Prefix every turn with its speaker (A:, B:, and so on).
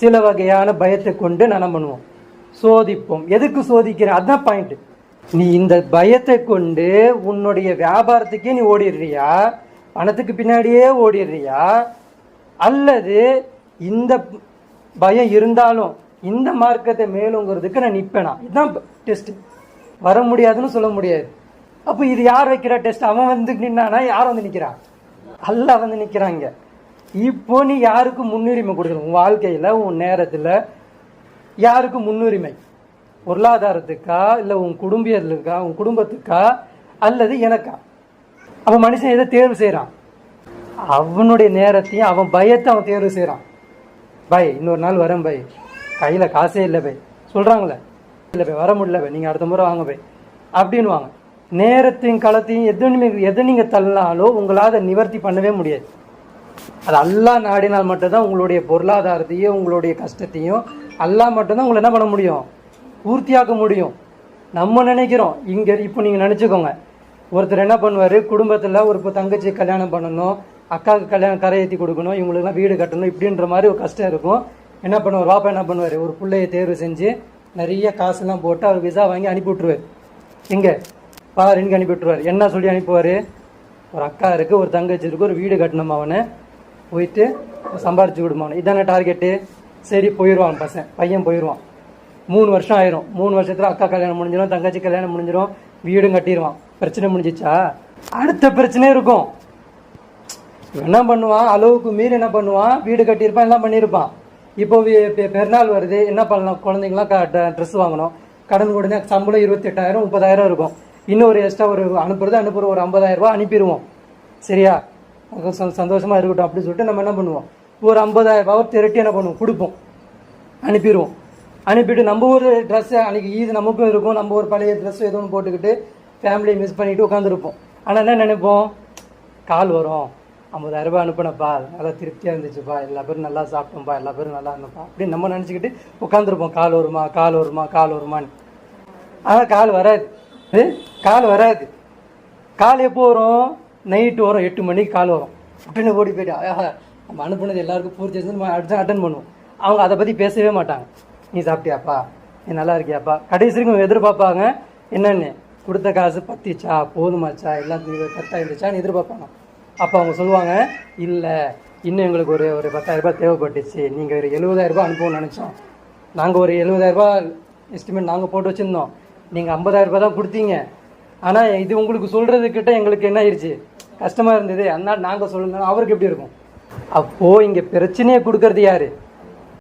A: சில வகையான பயத்தை கொண்டு நான் பண்ணுவோம், சோதிப்போம். எதுக்கு சோதிக்கிறேன்? அதுதான் பாயிண்ட். நீ இந்த பயத்தை கொண்டு உன்னுடைய வியாபாரத்துக்கே நீ ஓடிடுறியா, பணத்துக்கு பின்னாடியே ஓடிடுறியா, அல்லது இந்த பயம் இருந்தாலும் இந்த மார்க்கத்தை மேலுங்கிறதுக்கு நான் நிற்பேனா? இதுதான் டெஸ்ட். வர முடியாதுன்னு சொல்ல முடியாது. அப்போ இது யார் வைக்கிற டெஸ்ட்? அவன் வந்து நின்னானா? யார் வந்து நிற்கிறான்? அல்லாஹ் வந்து நிற்கிறாங்க. இப்போ நீ யாருக்கு முன்னுரிமை கொடுக்கணும்? உன் வாழ்க்கையில், உன் நேரத்தில் யாருக்கு முன்னுரிமை? பொருளாதாரத்துக்கா, இல்லை உன் குடும்பத்துக்கா, உன் குடும்பத்துக்கா, அல்லது எனக்கா? அவன் மனுஷன் எதை தேர்வு செய்கிறான்? அவனுடைய நேரத்தையும் அவன் பயத்தை அவன் தேர்வு செய்கிறான். பை இன்னொரு நாள் வரேன் பை, கையில் காசே இல்லை பை சொல்கிறாங்களே, இல்லை பை வர முடியல பை, நீங்கள் அடுத்த முறை வாங்க பை அப்படின்னு வாங்க. நேரத்தையும் களத்தையும் எதை நீங்கள் தள்ளினாலோ உங்களால் அதை நிவர்த்தி பண்ணவே முடியாது. அது அல்லாஹ் நாடினால் மட்டும்தான் உங்களுடைய பொருளாதாரத்தையும் உங்களுடைய கஷ்டத்தையும் அல்லாஹ் மட்டும்தான் உங்களை என்ன பண்ண முடியும்? பூர்த்தியாக்க முடியும். நம்ம நினைக்கிறோம் இங்கே. இப்போ நீங்கள் நினச்சிக்கோங்க, ஒருத்தர் என்ன பண்ணுவார், குடும்பத்தில் ஒரு தங்கச்சி கல்யாணம் பண்ணணும், அக்காவுக்கு கல்யாணம் கரையேற்றி கொடுக்கணும், இவங்களுக்குலாம் வீடு கட்டணும், இப்படின்ற மாதிரி ஒரு கஷ்டம் இருக்கும். என்ன பண்ணுவார்? வாப்பா என்ன பண்ணுவார், ஒரு பிள்ளையை தேர்வு செஞ்சு நிறைய காசுலாம் போட்டு அவர் விசா வாங்கி அனுப்பி விட்ருவார். எங்கே பாருன்னு அனுப்பி விட்ருவார். என்ன சொல்லி அனுப்புவார்? ஒரு அக்கா இருக்குது, ஒரு தங்கச்சி இருக்குது, ஒரு வீடு கட்டணும், அவனை போயிட்டு சம்பாரிச்சு விடுமான். இதான டார்கெட்டு. சரி போயிடுவான் பையன் போயிடுவான். 3 வருஷம் ஆயிரும். 3 வருஷத்தில் அக்கா கல்யாணம் முடிஞ்சிடும், தங்கச்சி கல்யாணம் முடிஞ்சிடும், வீடும் கட்டிடுவான். பிரச்சனை முடிஞ்சிச்சா? அடுத்த பிரச்சனை இருக்கும். என்ன பண்ணுவான்? அளவுக்கு மீறி என்ன பண்ணுவான்? வீடு கட்டியிருப்பான், எல்லாம் பண்ணியிருப்பான். இப்போ பெருநாள் வருது, என்ன பண்ணலாம்? குழந்தைங்களாம் ட்ரெஸ் வாங்கணும், கடன் கொடுங்க. சம்பளம் 28,000 30,000 இருக்கும். இன்னொரு எக்ஸ்ட்ரா ஒரு அனுப்புற ஒரு 50,000 ரூபா அனுப்பிடுவோம். சரியா? சந்தோஷமா இருக்கட்டும் அப்படின்னு சொல்லிட்டு நம்ம என்ன பண்ணுவோம்? ஒரு 50,000 ரூபாவை திரட்டி என்ன பண்ணுவோம்? கொடுப்போம், அனுப்பிடுவோம். அனுப்பிட்டு நம்ம ஒரு ட்ரெஸ்ஸு அன்றைக்கி ஈது நமக்கும் இருக்கும், நம்ம ஒரு பழைய ட்ரெஸ்ஸு ஏதோ ஒன்று போட்டுக்கிட்டு ஃபேமிலியை மிஸ் பண்ணிவிட்டு உட்காந்துருப்போம். ஆனால் என்ன நினைப்போம்? கால் வரும், 50,000 ரூபாய் அனுப்பினப்பா, நல்லா திருப்தியாக இருந்துச்சுப்பா, எல்லா பேரும் நல்லா சாப்பிட்டோம்ப்பா, எல்லா பேரும் நல்லா இருந்தப்பா அப்படின்னு நம்ம நினச்சிக்கிட்டு உட்காந்துருப்போம். கால் வருமா கால் வருமா கால் வருமான்னு. ஆனால் கால் வராது. கால் எப்போ வரும்? நைட்டு வரும், 8 மணிக்கு கால் வரும். உடனே ஓடி போய்ட்டு நம்ம அனுப்புனது எல்லாருக்கும் பூர்த்தி நம்ம அட்டன் பண்ணுவோம். அவங்க அதை பற்றி பேசவே மாட்டாங்க. நீ சாப்பிட்டியாப்பா, நீ நல்லா இருக்கியாப்பா, கடைசிக்கு எதிர்பார்ப்பாங்க என்னென்னு, கொடுத்த காசு பத்திச்சா, போதுமாச்சா, எல்லாம் கரெக்டாக இருந்துச்சான்னு எதிர்பார்ப்பாங்க. அப்போ அவங்க சொல்லுவாங்க, இல்லை இன்னும் எங்களுக்கு ஒரு 10,000 ரூபாய் தேவைப்பட்டுச்சு, நீங்கள் ஒரு 70,000 ரூபாய் அனுப்பணும்னு நினச்சோம், நாங்கள் ஒரு 70,000 ரூபாய் எஸ்டிமேட் நாங்கள் போட்டு வச்சுருந்தோம், நீங்கள் 50,000 ரூபாய் தான் கொடுத்தீங்க. ஆனால் இது உங்களுக்கு சொல்கிறதுக்கிட்ட எங்களுக்கு என்ன ஆயிடுச்சு, கஷ்டமாக இருந்தது, அதனால் நாங்கள் சொல்லணும். அவருக்கு எப்படி இருக்கும்? அப்போது இங்கே பிரச்சனையை கொடுக்கறது யார்?